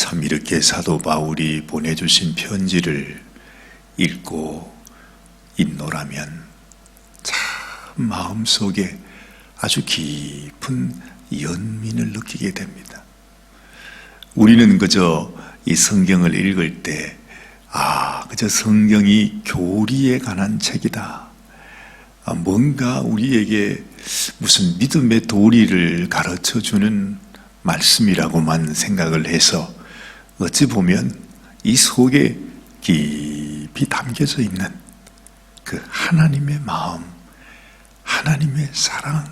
참 이렇게 사도 바울이 보내주신 편지를 읽고 있노라면 참 마음속에 아주 깊은 연민을 느끼게 됩니다. 우리는 그저 이 성경을 읽을 때 그저 성경이 교리에 관한 책이다, 뭔가 우리에게 무슨 믿음의 도리를 가르쳐주는 말씀이라고만 생각을 해서 어찌 보면 이 속에 깊이 담겨져 있는 그 하나님의 마음, 하나님의 사랑,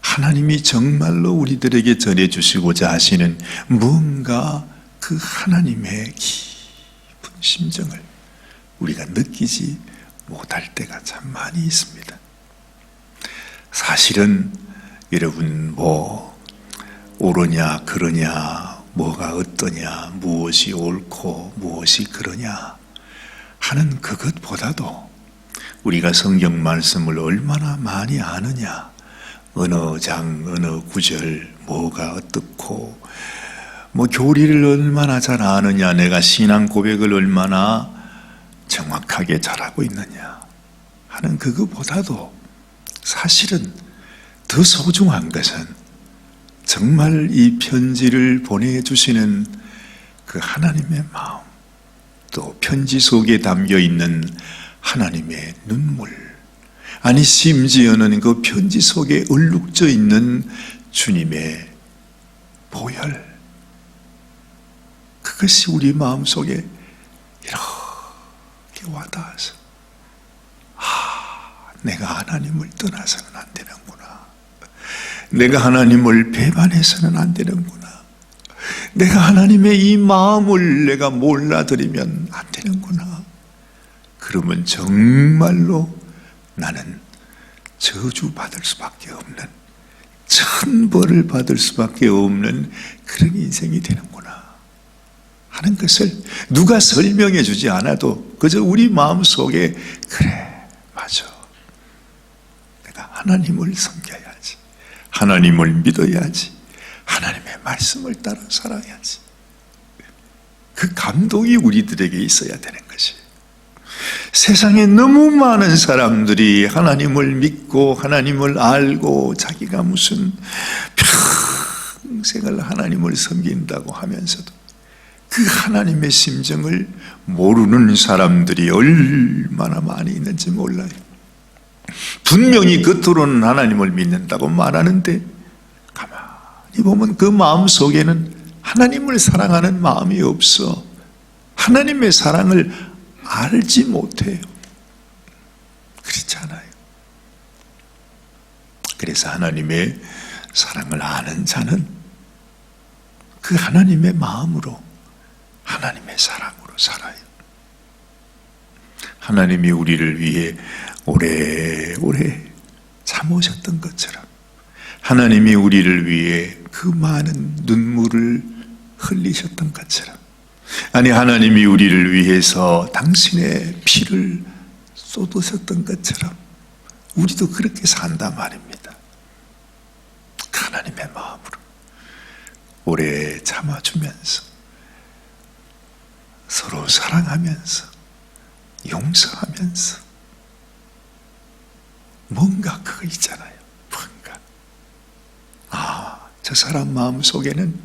하나님이 정말로 우리들에게 전해주시고자 하시는 뭔가 그 하나님의 깊은 심정을 우리가 느끼지 못할 때가 참 많이 있습니다. 사실은 여러분 옳으냐 그러냐, 뭐가 어떠냐, 무엇이 옳고 무엇이 그러냐 하는 그것보다도 우리가 성경 말씀을 얼마나 많이 아느냐, 어느 장 어느 구절 뭐가 어떻고 교리를 얼마나 잘 아느냐, 내가 신앙 고백을 얼마나 정확하게 잘하고 있느냐 하는 그것보다도 사실은 더 소중한 것은 정말 이 편지를 보내주시는 그 하나님의 마음, 또 편지 속에 담겨있는 하나님의 눈물, 아니 심지어는 그 편지 속에 얼룩져 있는 주님의 보혈, 그것이 우리 마음속에 이렇게 와닿아서 내가 하나님을 떠나서는 안 되는구나, 내가 하나님을 배반해서는 안 되는구나, 내가 하나님의 이 마음을 내가 몰라드리면 안 되는구나. 그러면 정말로 나는 저주받을 수밖에 없는, 천벌을 받을 수밖에 없는 그런 인생이 되는구나 하는 것을 누가 설명해 주지 않아도 그저 우리 마음속에 그래, 맞아, 내가 하나님을 섬겨야지, 하나님을 믿어야지, 하나님의 말씀을 따라 살아야지, 그 감동이 우리들에게 있어야 되는 것이. 세상에 너무 많은 사람들이 하나님을 믿고 하나님을 알고 자기가 무슨 평생을 하나님을 섬긴다고 하면서도 그 하나님의 심정을 모르는 사람들이 얼마나 많이 있는지 몰라요. 분명히 겉으로는 하나님을 믿는다고 말하는데 가만히 보면 그 마음 속에는 하나님을 사랑하는 마음이 없어 하나님의 사랑을 알지 못해요. 그렇지 않아요. 그래서 하나님의 사랑을 아는 자는 그 하나님의 마음으로, 하나님의 사랑으로 살아요. 하나님이 우리를 위해 오래오래 참으셨던 것처럼 하나님이 우리를 위해 그 많은 눈물을 흘리셨던 것처럼, 아니 하나님이 우리를 위해서 당신의 피를 쏟으셨던 것처럼 우리도 그렇게 산단 말입니다. 하나님의 마음으로 오래 참아주면서 서로 사랑하면서 용서하면서 뭔가 그거 있잖아요. 뭔가 저 사람 마음 속에는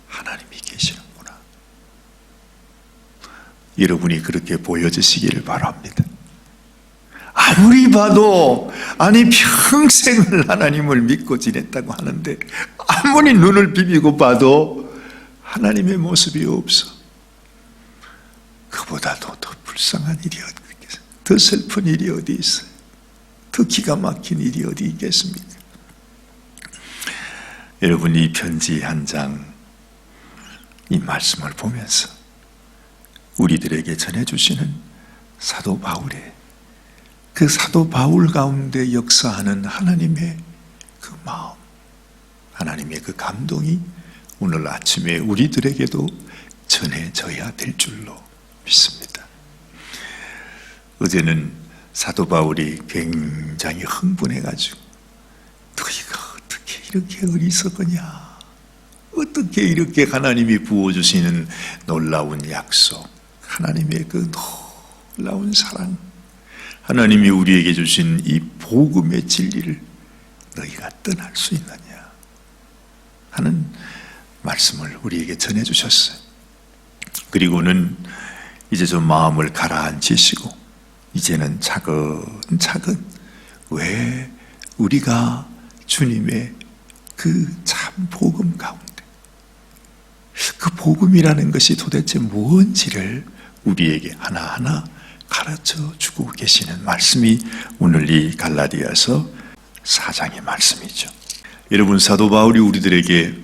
하나님이 계시는구나. 여러분이 그렇게 보여지시기를 바랍니다. 아무리 봐도 평생을 하나님을 믿고 지냈다고 하는데 아무리 눈을 비비고 봐도 하나님의 모습이 없어. 그보다도 더 불쌍한 일이 어디 있겠어요? 더 슬픈 일이 어디 있어요? 더 기가 막힌 일이 어디 있겠습니까? 여러분, 이 편지 한 장, 이 말씀을 보면서 우리들에게 전해주시는 사도 바울의 그 사도 바울 가운데 역사하는 하나님의 그 마음, 하나님의 그 감동이 오늘 아침에 우리들에게도 전해져야 될 줄로 믿습니다. 어제는 사도 바울이 굉장히 흥분해가지고 너희가 어떻게 이렇게 어리석으냐, 어떻게 이렇게 하나님이 부어주시는 놀라운 약속, 하나님의 그 놀라운 사랑, 하나님이 우리에게 주신 이 복음의 진리를 너희가 떠날 수 있느냐 하는 말씀을 우리에게 전해주셨어요. 그리고는 이제 좀 마음을 가라앉히시고 이제는 차근차근 왜 우리가 주님의 그 참 복음 가운데 그 복음이라는 것이 도대체 무엇인지를 우리에게 하나하나 가르쳐 주고 계시는 말씀이 오늘 이 갈라디아서 4장의 말씀이죠. 여러분, 사도 바울이 우리들에게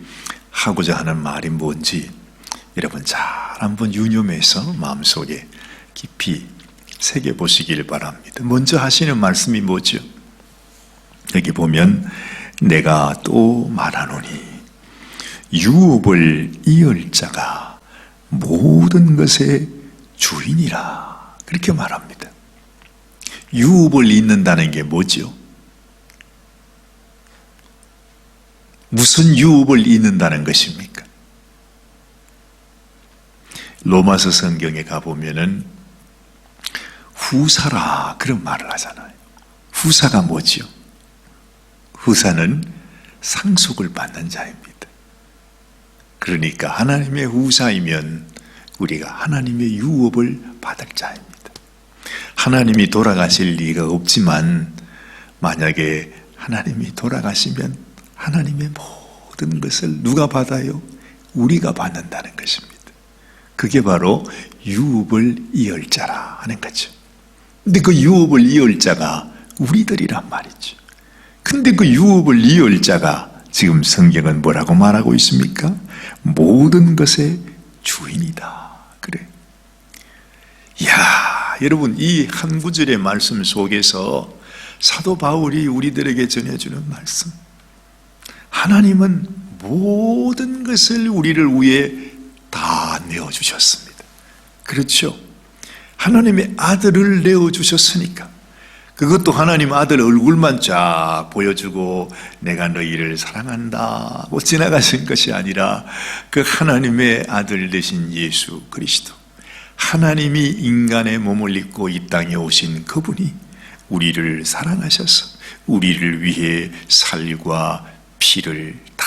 하고자 하는 말이 뭔지 여러분 잘 한번 유념해서 마음속에 깊이 새겨보시길 바랍니다. 먼저 하시는 말씀이 뭐죠? 여기 보면 내가 또 말하노니 유업을 이을 자가 모든 것의 주인이라 그렇게 말합니다. 유업을 잇는다는 게 뭐죠? 무슨 유업을 잇는다는 것입니까? 로마서 성경에 가보면은 후사라 그런 말을 하잖아요. 후사가 뭐지요? 후사는 상속을 받는 자입니다. 그러니까 하나님의 후사이면 우리가 하나님의 유업을 받을 자입니다. 하나님이 돌아가실 리가 없지만 만약에 하나님이 돌아가시면 하나님의 모든 것을 누가 받아요? 우리가 받는다는 것입니다. 그게 바로 유업을 이을 자라 하는 거죠. 근데 그 유업을 이을 자가 우리들이란 말이죠. 근데 그 유업을 이을 자가 지금 성경은 뭐라고 말하고 있습니까? 모든 것의 주인이다. 그래. 이야, 여러분, 이 한 구절의 말씀 속에서 사도 바울이 우리들에게 전해주는 말씀. 하나님은 모든 것을 우리를 위해 다 내어주셨습니다. 그렇죠? 하나님의 아들을 내어주셨으니까 그것도 하나님 아들 얼굴만 쫙 보여주고 내가 너희를 사랑한다 뭐 지나가신 것이 아니라 그 하나님의 아들 되신 예수 그리스도, 하나님이 인간의 몸을 입고 이 땅에 오신 그분이 우리를 사랑하셔서 우리를 위해 살과 피를 다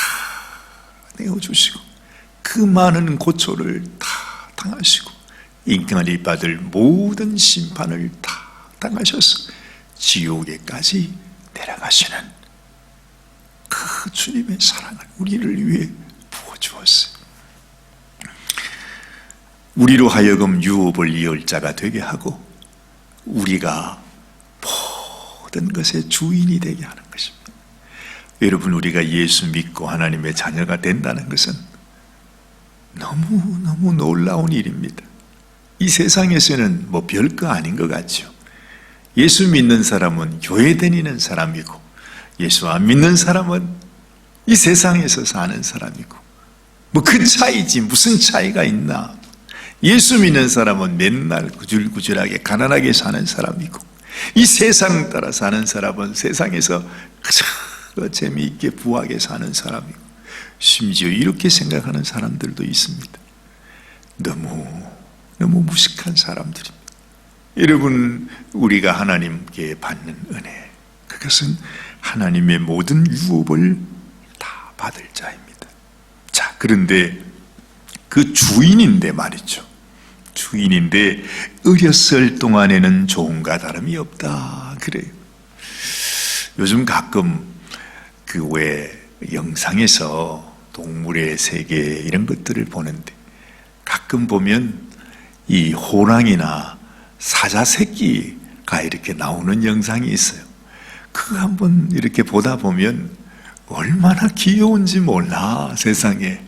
내어주시고 그 많은 고초를 다 당하시고 인간이 받을 모든 심판을 다 당하셔서 지옥에까지 내려가시는 그 주님의 사랑을 우리를 위해 부어주었어요. 우리로 하여금 유업을 이을 자가 되게 하고 우리가 모든 것의 주인이 되게 하는 것입니다. 여러분, 우리가 예수 믿고 하나님의 자녀가 된다는 것은 너무너무 놀라운 일입니다. 이 세상에서는 뭐 별거 아닌 것 같죠. 예수 믿는 사람은 교회 다니는 사람이고 예수 안 믿는 사람은 이 세상에서 사는 사람이고 뭐 그 차이지 무슨 차이가 있나. 예수 믿는 사람은 맨날 구질구질하게 가난하게 사는 사람이고 이 세상 따라 사는 사람은 세상에서 그저 재미있게 부하게 사는 사람이고 심지어 이렇게 생각하는 사람들도 있습니다. 너무 무식한 사람들입니다. 여러분, 우리가 하나님께 받는 은혜, 그것은 하나님의 모든 유업을 다 받을 자입니다. 자, 그런데 그 주인인데 말이죠. 주인인데 어렸을 동안에는 좋은가 다름이 없다 그래요. 요즘 가끔 그 왜 영상에서 동물의 세계 이런 것들을 보는데 가끔 보면 이 호랑이나 사자 새끼가 이렇게 나오는 영상이 있어요. 그거 한번 이렇게 보다 보면 얼마나 귀여운지 몰라, 세상에.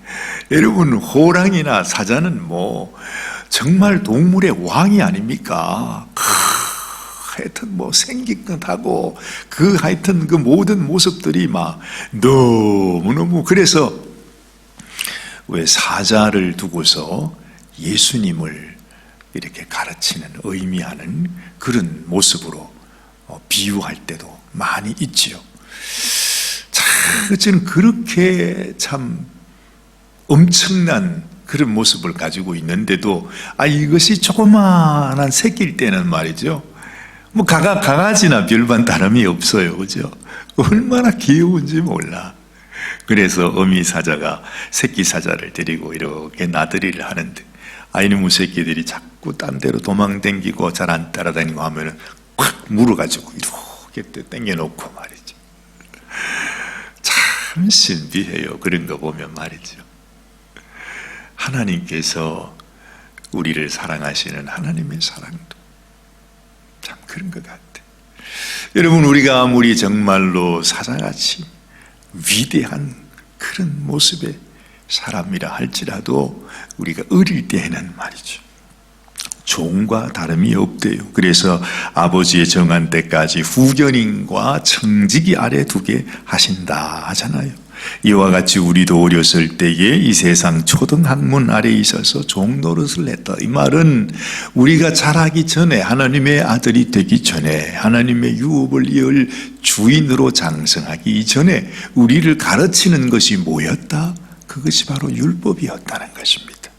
여러분, 호랑이나 사자는 뭐 정말 동물의 왕이 아닙니까? 하여튼 뭐 생긴 것하고 그 하여튼 그 모든 모습들이 막 너무너무. 그래서 왜 사자를 두고서 예수님을 이렇게 가르치는, 의미하는 그런 모습으로 비유할 때도 많이 있지요. 자, 저는 그렇게 참 엄청난 그런 모습을 가지고 있는데도 이것이 조그마한 새끼일 때는 말이죠, 뭐 강아지나 별반 다름이 없어요. 그죠? 얼마나 귀여운지 몰라. 그래서 어미 사자가 새끼 사자를 데리고 이렇게 나들이를 하는데, 이놈의 새끼들이 자꾸 딴 데로 도망다니고 잘 안 따라다니고 하면은 콱 물어가지고 이렇게 당겨놓고 말이죠. 참 신비해요. 그런 거 보면 말이죠. 하나님께서 우리를 사랑하시는 하나님의 사랑도 참 그런 것 같아요. 여러분, 우리가 아무리 정말로 사자같이 위대한 그런 모습의 사람이라 할지라도 우리가 어릴 때에는 말이죠, 종과 다름이 없대요. 그래서 아버지의 정한 때까지 후견인과 청지기 아래 두게 하신다 하잖아요. 이와 같이 우리도 어렸을 때에 이 세상 초등학문 아래에 있어서 종 노릇을 했다. 이 말은 우리가 자라기 전에, 하나님의 아들이 되기 전에, 하나님의 유업을 이을 주인으로 장성하기 이전에 우리를 가르치는 것이 뭐였다? 그것이 바로 율법이었다는 것입니다.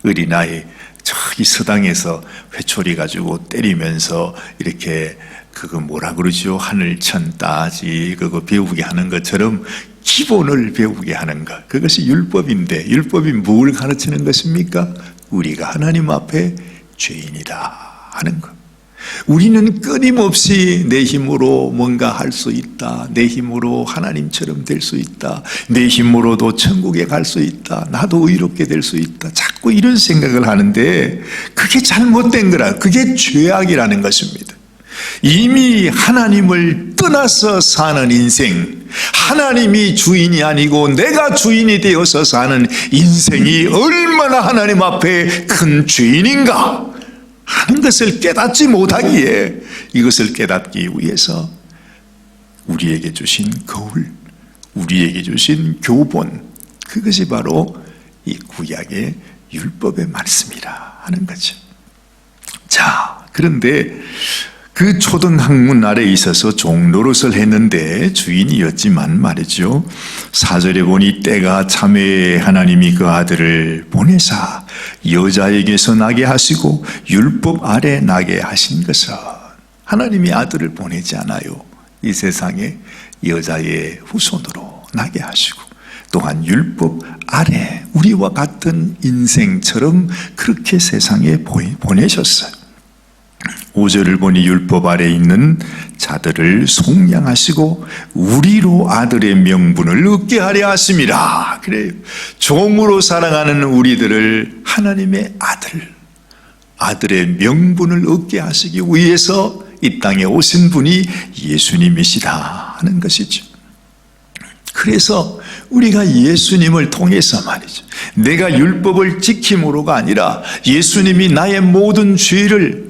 어린아이 저기 서당에서 회초리 가지고 때리면서 이렇게 그거 뭐라 그러죠? 하늘천 따지 그거 배우게 하는 것처럼 기본을 배우게 하는 것, 그것이 율법인데, 율법이 뭘 가르치는 것입니까? 우리가 하나님 앞에 죄인이다 하는 것. 우리는 끊임없이 내 힘으로 뭔가 할 수 있다, 내 힘으로 하나님처럼 될 수 있다, 내 힘으로도 천국에 갈 수 있다, 나도 의롭게 될 수 있다, 자꾸 이런 생각을 하는데 그게 잘못된 거라. 그게 죄악이라는 것입니다. 이미 하나님을 떠나서 사는 인생, 하나님이 주인이 아니고 내가 주인이 되어서 사는 인생이 얼마나 하나님 앞에 큰 죄인인가 하는 것을 깨닫지 못하기에, 이것을 깨닫기 위해서 우리에게 주신 거울, 우리에게 주신 교본, 그것이 바로 이 구약의 율법의 말씀이라 하는 거죠. 자, 그런데 그 초등학문 아래에 있어서 종노릇을 했는데 주인이었지만 말이죠, 4절에 보니 때가 참에 하나님이 그 아들을 보내사 여자에게서 나게 하시고 율법 아래 나게 하신 것은, 하나님이 아들을 보내지 않아요. 이 세상에 여자의 후손으로 나게 하시고, 또한 율법 아래 우리와 같은 인생처럼 그렇게 세상에 보내셨어요. 5절을 보니 율법 아래 있는 자들을 속량하시고 우리로 아들의 명분을 얻게 하려 하심이라. 그래요. 종으로 사랑하는 우리들을 하나님의 아들의 명분을 얻게 하시기 위해서 이 땅에 오신 분이 예수님이시다 하는 것이죠. 그래서 우리가 예수님을 통해서 말이죠, 내가 율법을 지킴으로가 아니라 예수님이 나의 모든 죄를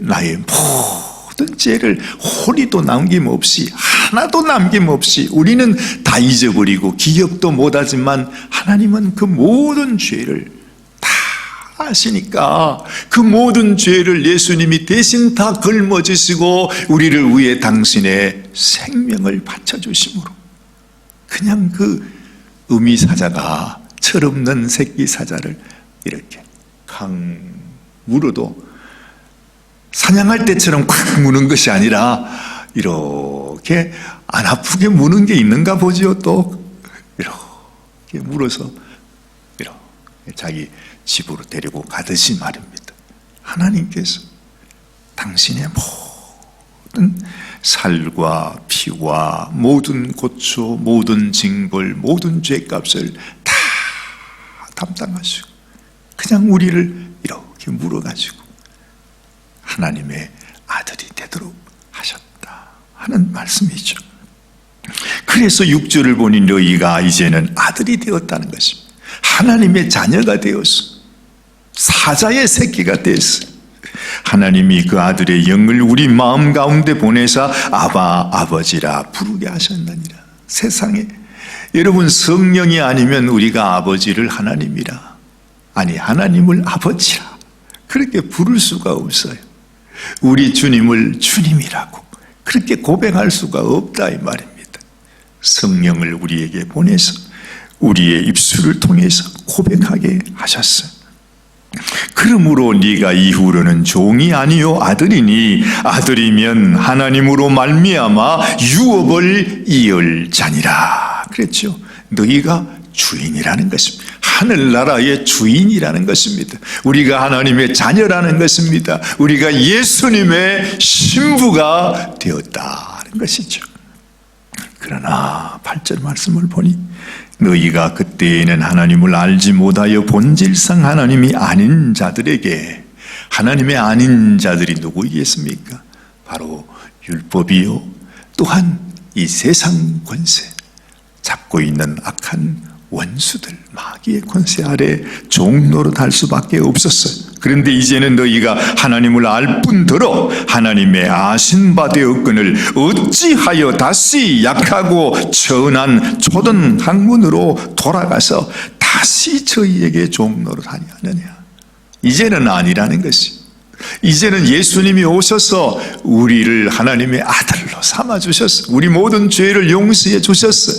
호리도 남김없이, 하나도 남김없이, 우리는 다 잊어버리고 기억도 못하지만 하나님은 그 모든 죄를 다 아시니까 그 모든 죄를 예수님이 대신 다 걸머지시고 우리를 위해 당신의 생명을 바쳐주심으로, 그냥 그 어미 사자가, 철없는 새끼 사자를 이렇게 강 물어도 사냥할 때처럼 콱 무는 것이 아니라 이렇게 안 아프게 무는 게 있는가 보지요. 또 이렇게 물어서 이렇게 자기 집으로 데리고 가듯이 말입니다. 하나님께서 당신의 모든 살과 피와 모든 고초, 모든 징벌, 모든 죄값을 다 담당하시고 그냥 우리를 이렇게 물어가지고 하나님의 아들이 되도록 하셨다 하는 말씀이죠. 그래서 6절을 보니 너희가 이제는 아들이 되었다는 것입니다. 하나님의 자녀가 되었어. 사자의 새끼가 됐어요. 하나님이 그 아들의 영을 우리 마음 가운데 보내사 아바, 아버지라 부르게 하셨느니라. 세상에 여러분, 성령이 아니면 우리가 아버지를 하나님이라, 아니 하나님을 아버지라 그렇게 부를 수가 없어요. 우리 주님을 주님이라고 그렇게 고백할 수가 없다 이 말입니다. 성령을 우리에게 보내서 우리의 입술에 예수를 통해서 고백하게 하셨어요. 그러므로 네가 이후로는 종이 아니요 아들이니 아들이면 하나님으로 말미암아 유업을 이을 자니라 그랬죠. 너희가 주인이라는 것입니다. 하늘나라의 주인이라는 것입니다. 우리가 하나님의 자녀라는 것입니다. 우리가 예수님의 신부가 되었다는 것이죠. 그러나 8절 말씀을 보니 너희가 그때에는 하나님을 알지 못하여 본질상 하나님이 아닌 자들에게, 하나님의 아닌 자들이 누구이겠습니까? 바로 율법이요 또한 이 세상 권세, 잡고 있는 악한 원수들, 마귀의 권세 아래 종노릇할 수밖에 없었어요. 그런데 이제는 너희가 하나님을 알 뿐더러 하나님의 아신 바 되었거늘 어찌하여 다시 약하고 천한 초든 학문으로 돌아가서 다시 저희에게 종노릇하냐 하느냐. 이제는 아니라는 것이, 이제는 예수님이 오셔서 우리를 하나님의 아들로 삼아주셨어. 우리 모든 죄를 용서해 주셨어.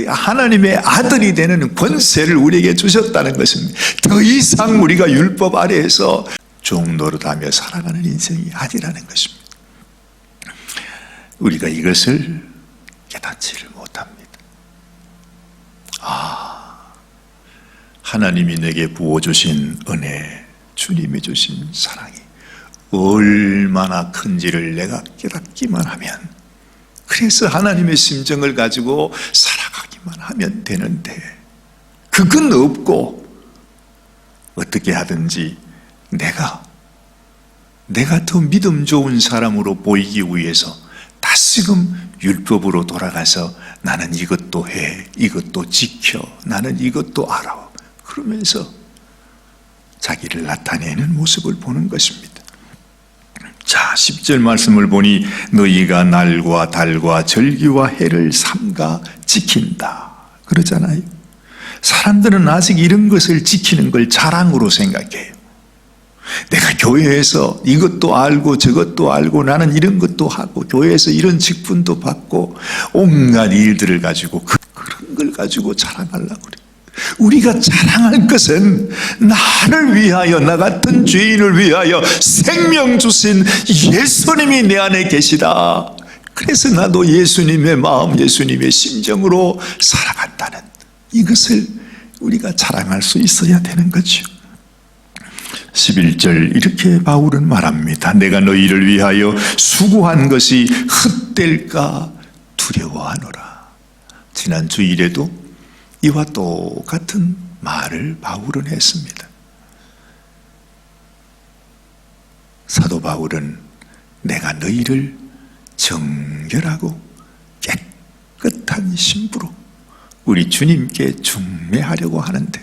하나님의 아들이 되는 권세를 우리에게 주셨다는 것입니다. 더 이상 우리가 율법 아래에서 종노릇하며 살아가는 인생이 아니라는 것입니다. 우리가 이것을 깨닫지를 못합니다. 하나님이 내게 부어주신 은혜, 주님이 주신 사랑이 얼마나 큰지를 내가 깨닫기만 하면, 그래서 하나님의 심정을 가지고 살아가기만 하면 되는데, 그건 없고 어떻게 하든지 내가 더 믿음 좋은 사람으로 보이기 위해서 다시금 율법으로 돌아가서 나는 이것도 해, 이것도 지켜, 나는 이것도 알아, 그러면서 자기를 나타내는 모습을 보는 것입니다. 자, 10절 말씀을 보니 너희가 날과 달과 절기와 해를 삼가 지킨다 그러잖아요. 사람들은 아직 이런 것을 지키는 걸 자랑으로 생각해요. 내가 교회에서 이것도 알고 저것도 알고 나는 이런 것도 하고 교회에서 이런 직분도 받고 온갖 일들을 가지고 그런 걸 가지고 자랑하려고 그래요. 우리가 자랑할 것은 나를 위하여, 나 같은 죄인을 위하여 생명 주신 예수님이 내 안에 계시다. 그래서 나도 예수님의 마음, 예수님의 심정으로 살아간다는 이것을 우리가 자랑할 수 있어야 되는 거죠. 11절 이렇게 바울은 말합니다. 내가 너희를 위하여 수고한 것이 헛될까 두려워하노라. 지난 주일에도 이와 똑같은 말을 바울은 했습니다. 사도 바울은 내가 너희를 정결하고 깨끗한 신부로 우리 주님께 중매하려고 하는데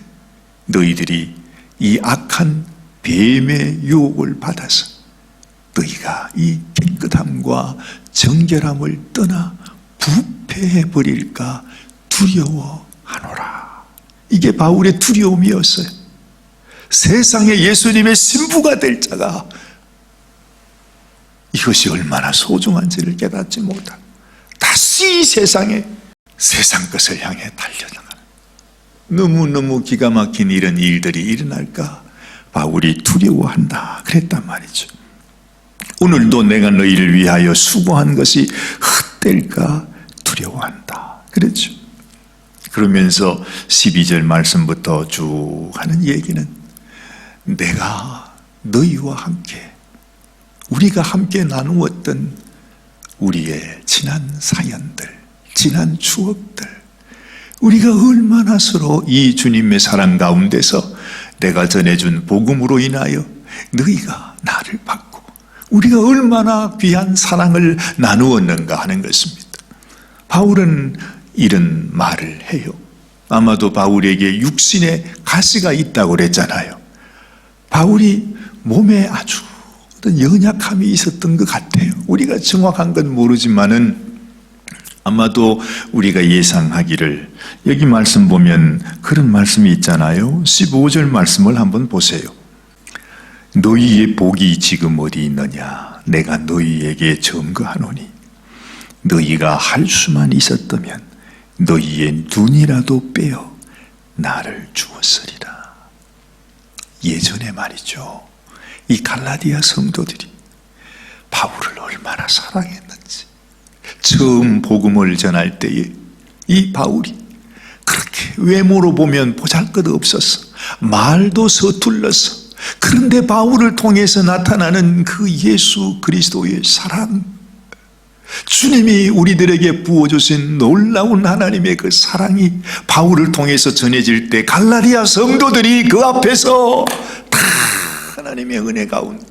너희들이 이 악한 뱀의 유혹을 받아서 너희가 이 깨끗함과 정결함을 떠나 부패해버릴까 두려워하노라. 이게 바울의 두려움이었어요. 세상에 예수님의 신부가 될 자가 이것이 얼마나 소중한지를 깨닫지 못하고 다시 이 세상에 세상 것을 향해 달려나가는 너무너무 기가 막힌 이런 일들이 일어날까 바울이 두려워한다 그랬단 말이죠. 오늘도 내가 너희를 위하여 수고한 것이 헛될까 두려워한다 그랬죠. 그러면서 12절 말씀부터 쭉 하는 얘기는 내가 너희와 함께 우리가 함께 나누었던 우리의 지난 사연들, 지난 추억들, 우리가 얼마나 서로 이 주님의 사랑 가운데서 내가 전해준 복음으로 인하여 너희가 나를 받고 우리가 얼마나 귀한 사랑을 나누었는가 하는 것입니다. 바울은 이런 말을 해요. 아마도 바울에게 육신의 가시가 있다고 그랬잖아요. 바울이 몸에 아주 어떤 연약함이 있었던 것 같아요. 우리가 정확한 건 모르지만은 아마도 우리가 예상하기를 여기 말씀 보면 그런 말씀이 있잖아요. 15절 말씀을 한번 보세요. 너희의 복이 지금 어디 있느냐? 내가 너희에게 증거하노니 너희가 할 수만 있었다면 너희의 눈이라도 빼어 나를 주었으리라. 예전에 말이죠, 이 갈라디아 성도들이 바울을 얼마나 사랑했는지, 처음 복음을 전할 때에 이 바울이 그렇게 외모로 보면 보잘것없었어, 말도 서툴렀어. 그런데 바울을 통해서 나타나는 그 예수 그리스도의 사랑, 주님이 우리들에게 부어주신 놀라운 하나님의 그 사랑이 바울을 통해서 전해질 때 갈라디아 성도들이 그 앞에서 다 하나님의 은혜 가운데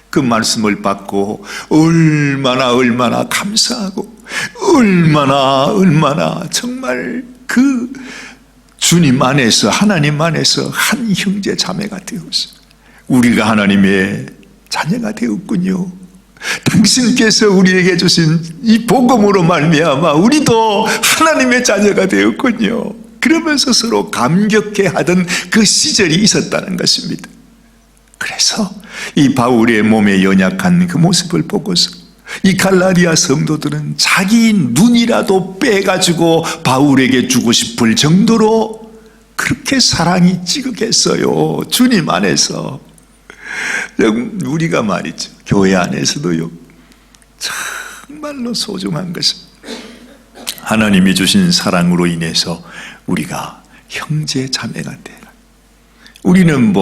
그 말씀을 받고 얼마나 감사하고 얼마나 정말 그 주님 안에서, 하나님 안에서 한 형제 자매가 되었어요. 우리가 하나님의 자녀가 되었군요. 당신께서 우리에게 주신 이 복음으로 말미암아 우리도 하나님의 자녀가 되었군요. 그러면서 서로 감격해하던 그 시절이 있었다는 것입니다. 그래서 이 바울의 몸에 연약한 그 모습을 보고서 이 갈라디아 성도들은 자기 눈이라도 빼가지고 바울에게 주고 싶을 정도로 그렇게 사랑이 찌극했어요. 주님 안에서. 우리가 말이죠, 교회 안에서도요, 정말로 소중한 것은 하나님이 주신 사랑으로 인해서 우리가 형제 자매가 되라. 우리는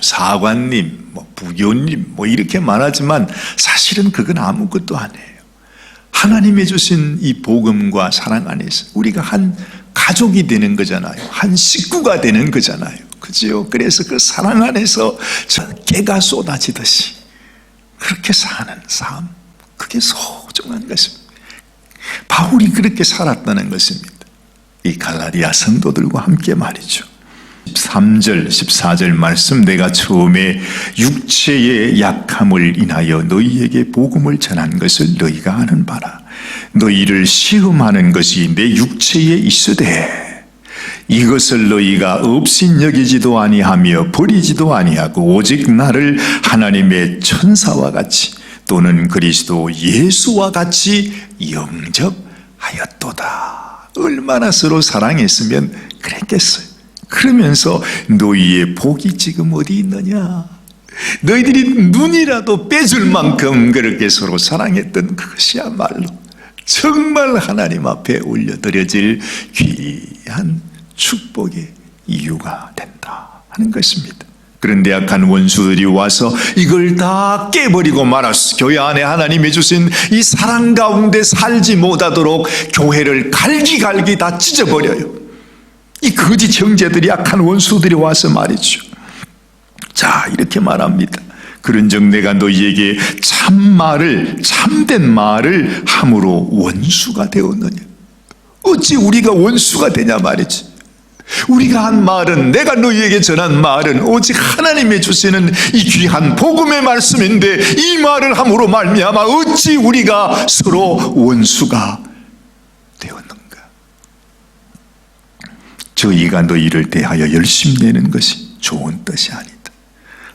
사관님, 부교님, 이렇게 말하지만 사실은 그건 아무것도 아니에요. 하나님이 주신 이 복음과 사랑 안에서 우리가 한 가족이 되는 거잖아요. 한 식구가 되는 거잖아요. 그죠? 그래서 그 사랑 안에서 깨가 쏟아지듯이 그렇게 사는 삶, 그게 소중한 것입니다. 바울이 그렇게 살았다는 것입니다. 이 갈라디아 성도들과 함께 말이죠. 13절, 14절 말씀, 내가 처음에 육체의 약함을 인하여 너희에게 복음을 전한 것을 너희가 아는 바라. 너희를 시험하는 것이 내 육체에 있으되 이것을 너희가 업신여기지도 아니하며 버리지도 아니하고 오직 나를 하나님의 천사와 같이 또는 그리스도 예수와 같이 영접하였도다. 얼마나 서로 사랑했으면 그랬겠어요. 그러면서 너희의 복이 지금 어디 있느냐? 너희들이 눈이라도 빼줄 만큼 그렇게 서로 사랑했던 그것이야말로 정말 하나님 앞에 올려드려질 귀한 축복의 이유가 된다 하는 것입니다. 그런데 악한 원수들이 와서 이걸 다 깨버리고 말았어. 교회 안에 하나님이 주신 이 사랑 가운데 살지 못하도록 교회를 갈기갈기 다 찢어버려요. 이 거짓 형제들이, 악한 원수들이 와서 말이죠. 자, 이렇게 말합니다. 그런즉 내가 너희에게 참된 말을 함으로 원수가 되었느냐? 어찌 우리가 원수가 되냐 말이지. 우리가 한 말은, 내가 너희에게 전한 말은 오직 하나님이 주시는 이 귀한 복음의 말씀인데 이 말을 함으로 말미암아 어찌 우리가 서로 원수가 되었는가? 저희가 너희를 대하여 열심내는 것이 좋은 뜻이 아니다.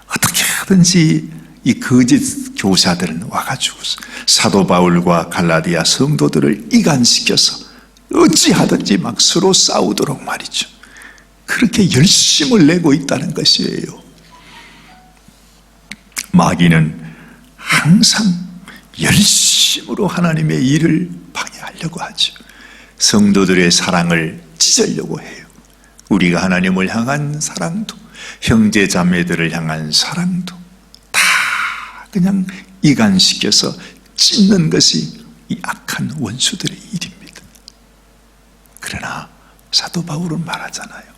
어떻게 하든지 이 거짓 교사들은 와가지고 사도 바울과 갈라디아 성도들을 이간시켜서 어찌하든지 막 서로 싸우도록 말이죠. 그렇게 열심을 내고 있다는 것이에요. 마귀는 항상 열심으로 하나님의 일을 방해하려고 하죠. 성도들의 사랑을 찢으려고 해요. 우리가 하나님을 향한 사랑도, 형제 자매들을 향한 사랑도 다 그냥 이간시켜서 찢는 것이 이 악한 원수들의 일입니다. 그러나 사도 바울은 말하잖아요.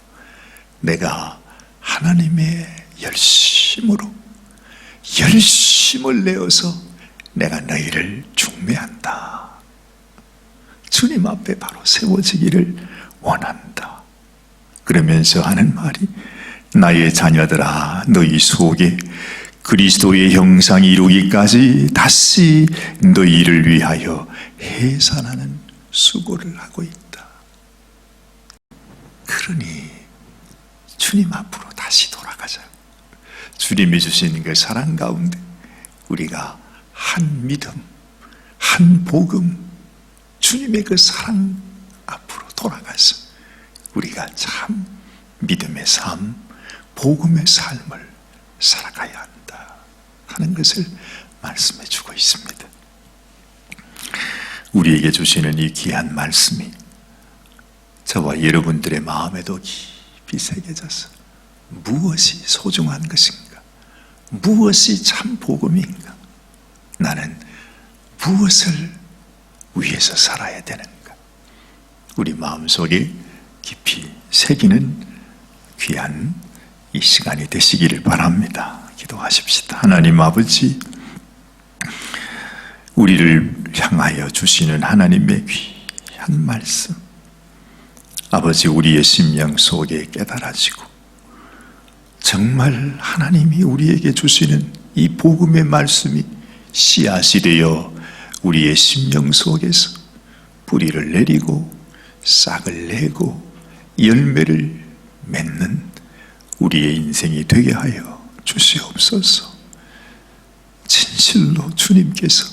내가 하나님의 열심을 내어서 내가 너희를 중매한다. 주님 앞에 바로 세워지기를 원한다. 그러면서 하는 말이, 나의 자녀들아, 너희 속에 그리스도의 형상이 이루기까지 다시 너희를 위하여 해산하는 수고를 하고 있다. 그러니 주님 앞으로 다시 돌아가자. 주님이 주신 그 사랑 가운데 우리가 한 믿음, 한 복음, 주님의 그 사랑 앞으로 돌아가서 우리가 참 믿음의 삶, 복음의 삶을 살아가야 한다 하는 것을 말씀해 주고 있습니다. 우리에게 주시는 이 귀한 말씀이 저와 여러분들의 마음에도 깊이 새겨져서 무엇이 소중한 것인가? 무엇이 참 복음인가? 나는 무엇을 위해서 살아야 되는가? 우리 마음속에 깊이 새기는 귀한 이 시간이 되시기를 바랍니다. 기도하십시다. 하나님 아버지, 우리를 향하여 주시는 하나님의 귀한 말씀, 아버지, 우리의 심령 속에 깨달아지고 정말 하나님이 우리에게 주시는 이 복음의 말씀이 씨앗이 되어 우리의 심령 속에서 뿌리를 내리고 싹을 내고 열매를 맺는 우리의 인생이 되게 하여 주시옵소서. 진실로 주님께서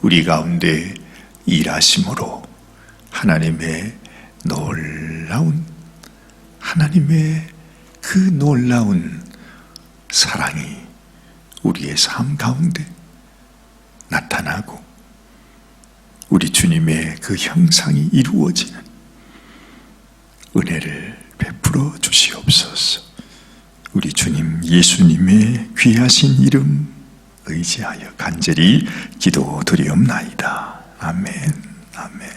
우리 가운데 일하심으로 하나님의 그 놀라운 사랑이 우리의 삶 가운데 나타나고 우리 주님의 그 형상이 이루어지는 은혜를 베풀어 주시옵소서. 우리 주님 예수님의 귀하신 이름 의지하여 간절히 기도드리옵나이다. 아멘. 아멘.